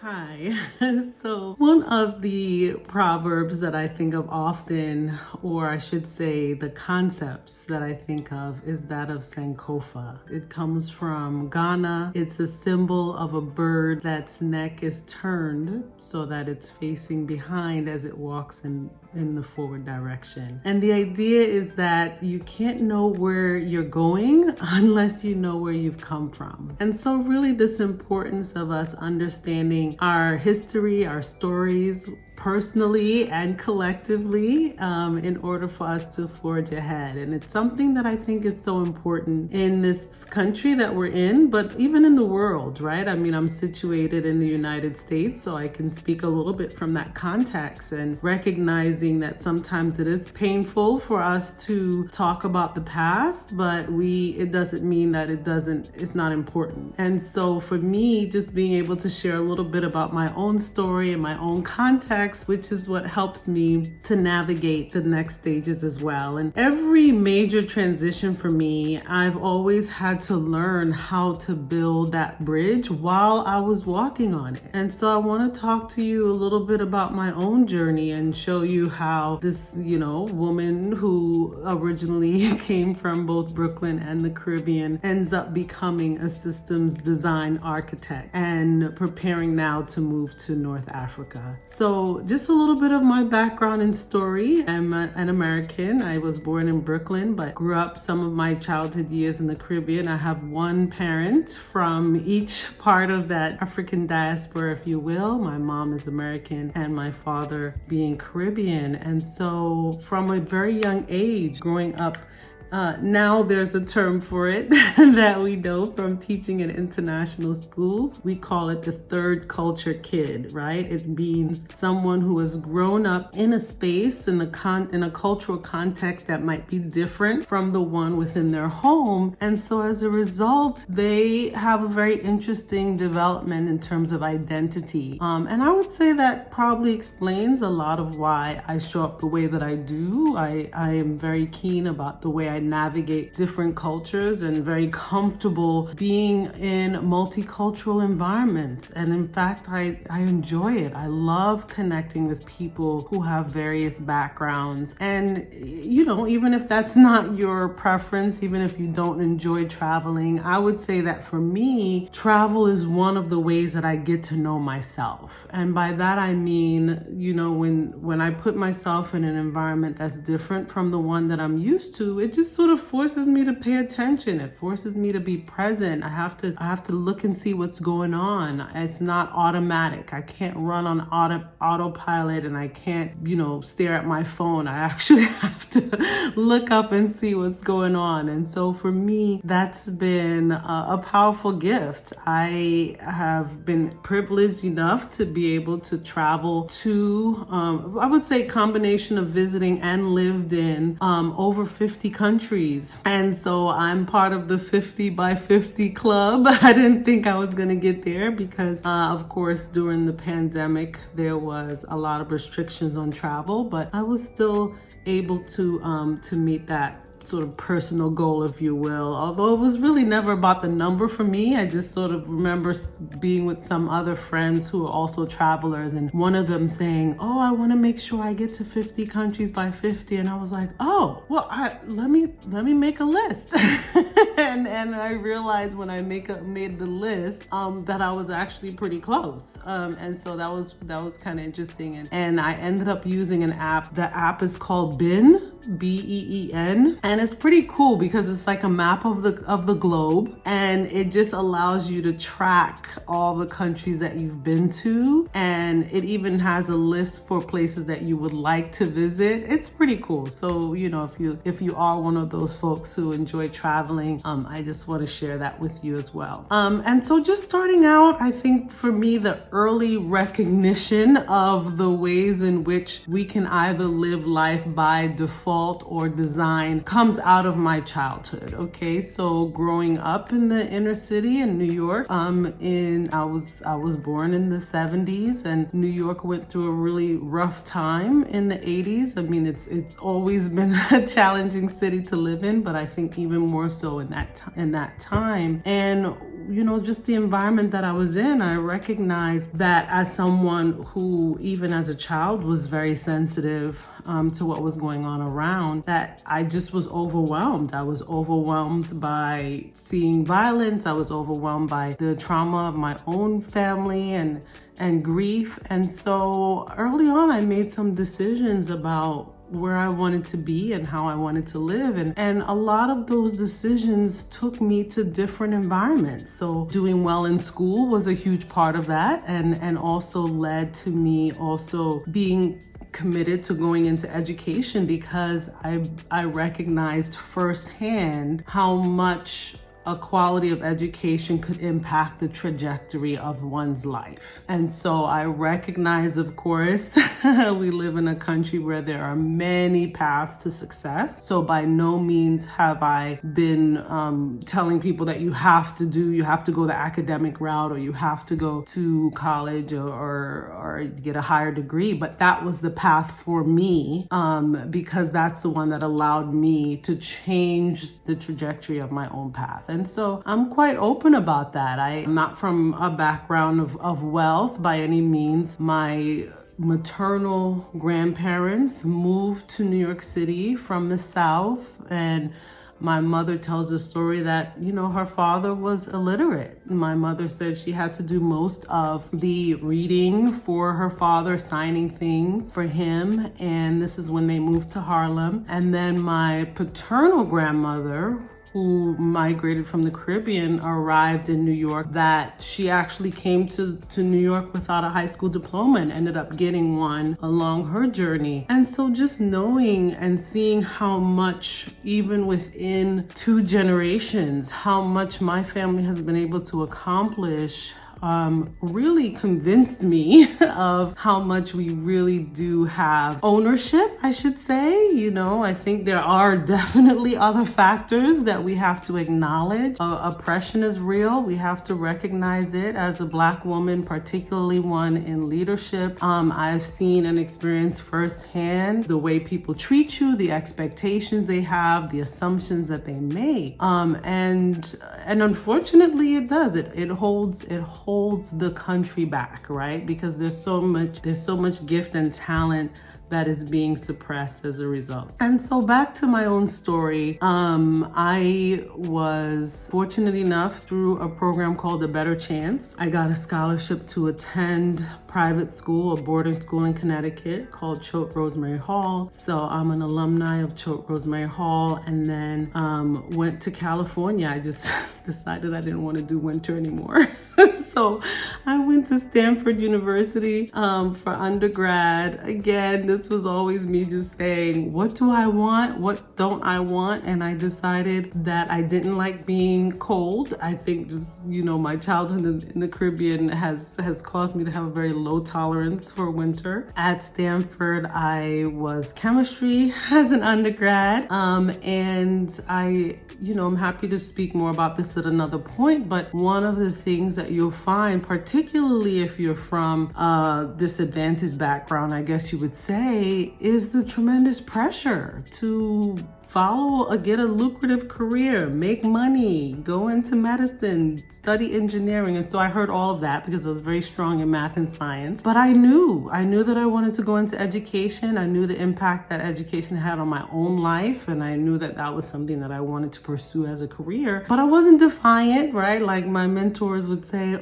Hi. So one of the proverbs that I think of often, or I should say the concepts that I think of, is that of Sankofa. It comes from Ghana. It's a symbol of a bird that's neck is turned so that it's facing behind as it walks in the forward direction. And the idea is that you can't know where you're going unless you know where you've come from. And so really this importance of us understanding our history, our stories, personally and collectively, in order for us to forge ahead. And it's something that I think is so important in this country that we're in, but even in the world, right? I mean, I'm situated in the United States, so I can speak a little bit from that context and recognizing that sometimes it is painful for us to talk about the past, but it doesn't mean that it's not important. And so for me, just being able to share a little bit about my own story and my own context, which is what helps me to navigate the next stages as well. And every major transition for me, I've always had to learn how to build that bridge while I was walking on it. And so I want to talk to you a little bit about my own journey and show you how this, woman who originally came from both Brooklyn and the Caribbean ends up becoming a systems design architect and preparing now to move to North Africa. So just a little bit of my background and story. I'm an American. I was born in Brooklyn, but grew up some of my childhood years in the Caribbean. I have one parent from each part of that African diaspora, if you will. My mom is American and my father being Caribbean. And so from a very young age, growing up, now there's a term for it that we know from teaching in international schools. We call it the third culture kid, right? It means someone who has grown up in a space in a cultural context that might be different from the one within their home. And so as a result, they have a very interesting development in terms of identity. And I would say that probably explains a lot of why I show up the way that I do. I am very keen about the way I navigate different cultures and very comfortable being in multicultural environments. And in fact, I enjoy it. I love connecting with people who have various backgrounds. And, even if that's not your preference, even if you don't enjoy traveling, I would say that for me, travel is one of the ways that I get to know myself. And by that, I mean, when I put myself in an environment that's different from the one that I'm used to, it just sort of forces me to pay attention. It forces me to be present. I have to look and see what's going on. It's not automatic. I can't run on autopilot and I can't, stare at my phone. I actually have to look up and see what's going on. And so for me, that's been a powerful gift. I have been privileged enough to be able to travel to, I would say combination of visiting and lived in over 50 countries. And so I'm part of the 50 by 50 club. I didn't think I was going to get there because, of course, during the pandemic, there was a lot of restrictions on travel, but I was still able to meet that sort of personal goal, if you will. Although it was really never about the number for me. I just sort of remember being with some other friends who are also travelers and one of them saying, "Oh, I want to make sure I get to 50 countries by 50." And I was like, "Oh, well, let me make a list." and I realized when I made the list that I was actually pretty close. And so that was kind of interesting. And I ended up using an app. The app is called BEEN. BEEN, and it's pretty cool because it's like a map of the globe, and it just allows you to track all the countries that you've been to, and it even has a list for places that you would like to visit. It's pretty cool. So if you are one of those folks who enjoy traveling, I just want to share that with you as well. And so just starting out, I think for me, the early recognition of the ways in which we can either live life by default or design comes out of my childhood. Okay, so growing up in the inner city in New York, I was born in the 70s, and New York went through a really rough time in the 80s. I mean, it's always been a challenging city to live in, but I think even more so in that time. And just the environment that I was in, I recognized that as someone who, even as a child, was very sensitive to what was going on around, that I just was overwhelmed. I was overwhelmed by seeing violence. I was overwhelmed by the trauma of my own family and grief. And so early on, I made some decisions about where I wanted to be and how I wanted to live. And a lot of those decisions took me to different environments. So doing well in school was a huge part of that, and also led to me also being committed to going into education, because I recognized firsthand how much a quality of education could impact the trajectory of one's life. And so I recognize, of course, we live in a country where there are many paths to success. So by no means have I been telling people that you have to go the academic route, or you have to go to college or get a higher degree. But that was the path for me, because that's the one that allowed me to change the trajectory of my own path. And so I'm quite open about that. I'm not from a background of wealth by any means. My maternal grandparents moved to New York City from the South, and my mother tells a story that, her father was illiterate. My mother said she had to do most of the reading for her father, signing things for him. And this is when they moved to Harlem. And then my paternal grandmother, who migrated from the Caribbean, arrived in New York, that she actually came to New York without a high school diploma and ended up getting one along her journey. And so just knowing and seeing how much, even within 2 generations, how much my family has been able to accomplish really convinced me of how much we really do have ownership, I should say. I think there are definitely other factors that we have to acknowledge. Oppression is real. We have to recognize it. As a Black woman, particularly one in leadership, I've seen and experienced firsthand the way people treat you, the expectations they have, the assumptions that they make. And unfortunately it does. It holds the country back, right? Because there's so much gift and talent that is being suppressed as a result. And so back to my own story, I was fortunate enough through a program called A Better Chance. I got a scholarship to attend private school, a boarding school in Connecticut called Choate Rosemary Hall. So I'm an alumni of Choate Rosemary Hall, and then went to California. I just decided I didn't want to do winter anymore. So I went to Stanford University for undergrad. Again, this was always me just saying, what do I want? What don't I want? And I decided that I didn't like being cold. I think just, my childhood in the Caribbean has caused me to have a very low tolerance for winter. At Stanford, I was chemistry as an undergrad. And I'm happy to speak more about this at another point, but one of the things that you'll find, particularly if you're from a disadvantaged background, I guess you would say, is the tremendous pressure to get a lucrative career, make money, go into medicine, study engineering. And so I heard all of that because I was very strong in math and science. But I knew that I wanted to go into education. I knew the impact that education had on my own life. And I knew that was something that I wanted to pursue as a career. But I wasn't defiant, right? Like my mentors would say,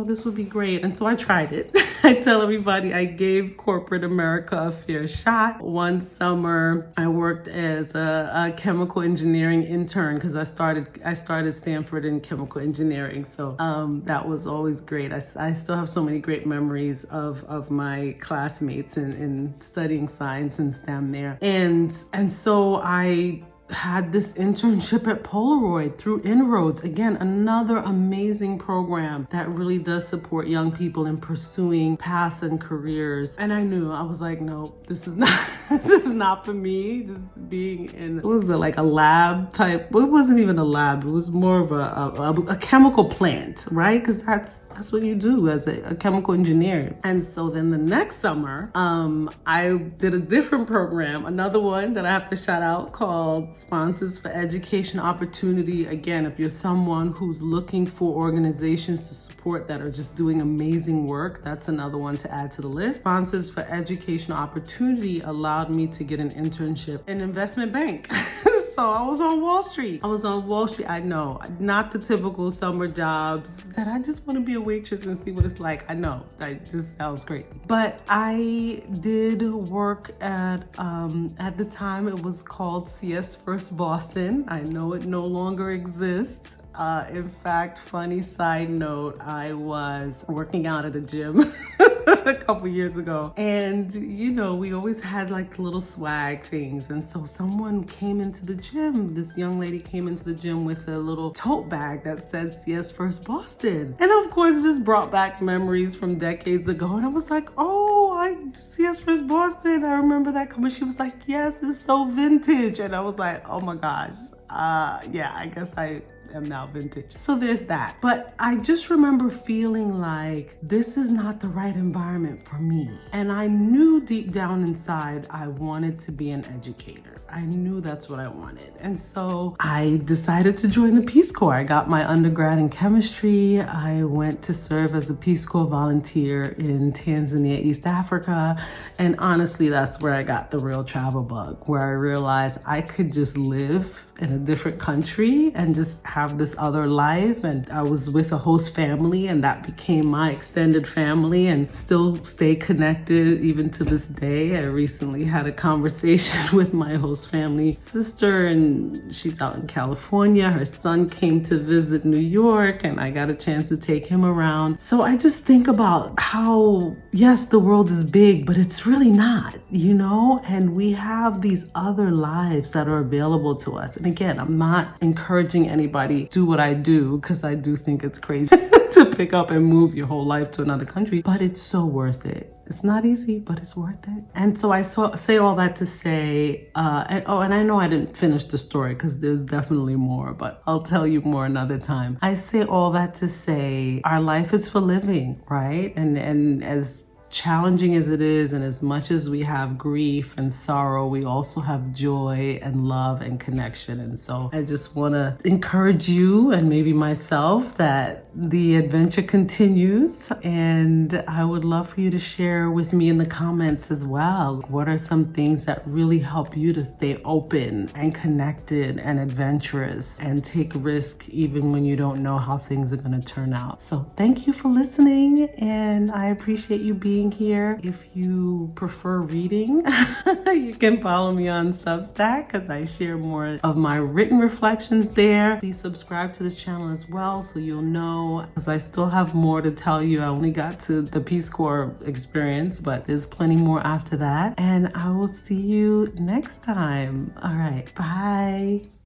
this would be great. And so I tried it. I tell everybody I gave corporate America a fair shot. One summer, I worked as a chemical engineering intern because I started Stanford in chemical engineering. So that was always great. I still have so many great memories of my classmates in studying science and STEM there. And so I had this internship at Polaroid through Inroads. Again, another amazing program that really does support young people in pursuing paths and careers. And I was like, no, this is not for me. Just being in, like a lab type. Well, it wasn't even a lab. It was more of a chemical plant, right? Because that's what you do as a chemical engineer. And so then the next summer, I did a different program, another one that I have to shout out, called Sponsors for Education Opportunity. Again, if you're someone who's looking for organizations to support that are just doing amazing work, that's another one to add to the list. Sponsors for Education Opportunity allowed me to get an internship in investment bank. So I was on Wall Street. I know, not the typical summer jobs that I just want to be a waitress and see what it's like. I know, that just sounds crazy. But I did work at the time it was called CS First Boston. I know it no longer exists. In fact, funny side note, I was working out at a gym a couple years ago. And you know, we always had like little swag things. And so someone came into the gym, this young lady came into the gym with a little tote bag that said CS First Boston. And of course, this brought back memories from decades ago. And I was like, oh, CS First Boston. I remember that coming. She was like, yes, it's so vintage. And I was like, oh my gosh. Yeah, I guess I am now vintage. So there's that. But I just remember feeling like this is not the right environment for me. And I knew deep down inside I wanted to be an educator. I knew that's what I wanted. And so I decided to join the Peace Corps. I got my undergrad in chemistry. I went to serve as a Peace Corps volunteer in Tanzania, East Africa. And honestly, that's where I got the real travel bug, where I realized I could just live in a different country and just have this other life. And I was with a host family, and that became my extended family, and still stay connected even to this day. I recently had a conversation with my host family sister, and she's out in California. Her son came to visit New York, and I got a chance to take him around. So I just think about how, yes, the world is big, but it's really not, you know? And we have these other lives that are available to us. And again, I'm not encouraging anybody do what I do, because I do think it's crazy to pick up and move your whole life to another country, but it's so worth it. It's not easy, but it's worth it. And so I say all that to say, and I know I didn't finish the story because there's definitely more, but I'll tell you more another time. I say all that to say our life is for living, right? And as challenging as it is, and as much as we have grief and sorrow, we also have joy and love and connection. And so I just want to encourage you, and maybe myself, that the adventure continues. And I would love for you to share with me in the comments as well. What are some things that really help you to stay open and connected and adventurous and take risk even when you don't know how things are going to turn out? So thank you for listening, and I appreciate you being here. If you prefer reading, you can follow me on Substack, because I share more of my written reflections there. Please subscribe to this channel as well, so you'll know, because I still have more to tell you. I only got to the Peace Corps experience, but there's plenty more after that. And I will see you next time. All right, bye.